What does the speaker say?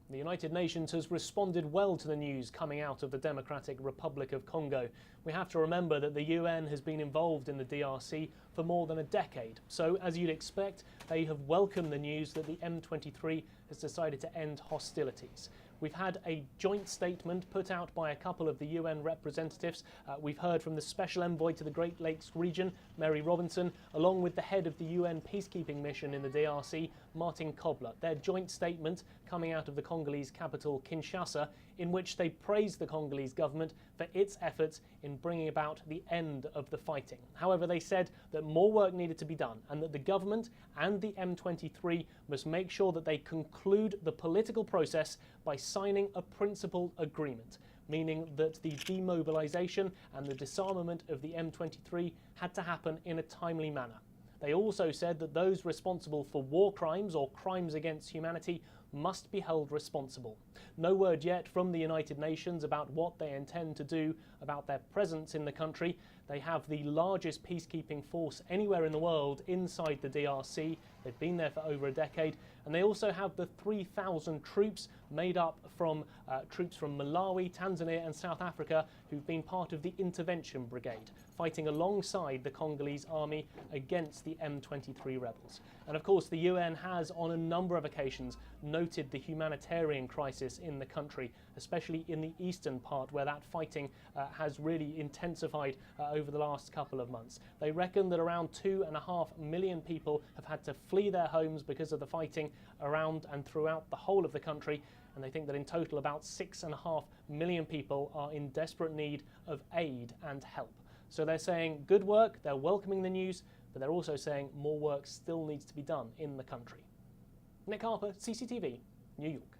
The United Nations has responded well to the news coming out of the Democratic Republic of Congo. We have to remember that the UN has been involved in the DRC for more than a decade. So, as you'd expect, they have welcomed the news that the M23 has decided to end hostilities. We've had a joint statement put out by a couple of the UN representatives. We've heard from the Special Envoy to the Great Lakes region, Mary Robinson, along with the head of the UN peacekeeping mission in the DRC, Martin Kobler. Their joint statement coming out of the Congolese capital, Kinshasa, in which they praised the Congolese government for its efforts in bringing about the end of the fighting. However, they said that more work needed to be done and that the government and the M23 must make sure that they conclude the political process by signing a principled agreement, meaning that the demobilisation and the disarmament of the M23 had to happen in a timely manner. They also said that those responsible for war crimes or crimes against humanity must be held responsible. No word yet from the United Nations about what they intend to do about their presence in the country. They have the largest peacekeeping force anywhere in the world inside the DRC. They've been there for over a decade. And they also have the 3,000 troops made up from troops from Malawi, Tanzania and South Africa who've been part of the Intervention Brigade, fighting alongside the Congolese army against the M23 rebels. And of course the UN has on a number of occasions noted the humanitarian crisis in the country, especially in the eastern part where that fighting has really intensified over the last couple of months. They reckon that around 2.5 million people have had to flee their homes because of the fighting around and throughout the whole of the country, and they think that in total about 6.5 million people are in desperate need of aid and help. So they're saying good work, they're welcoming the news, but they're also saying more work still needs to be done in the country. Nick Harper, CCTV, New York.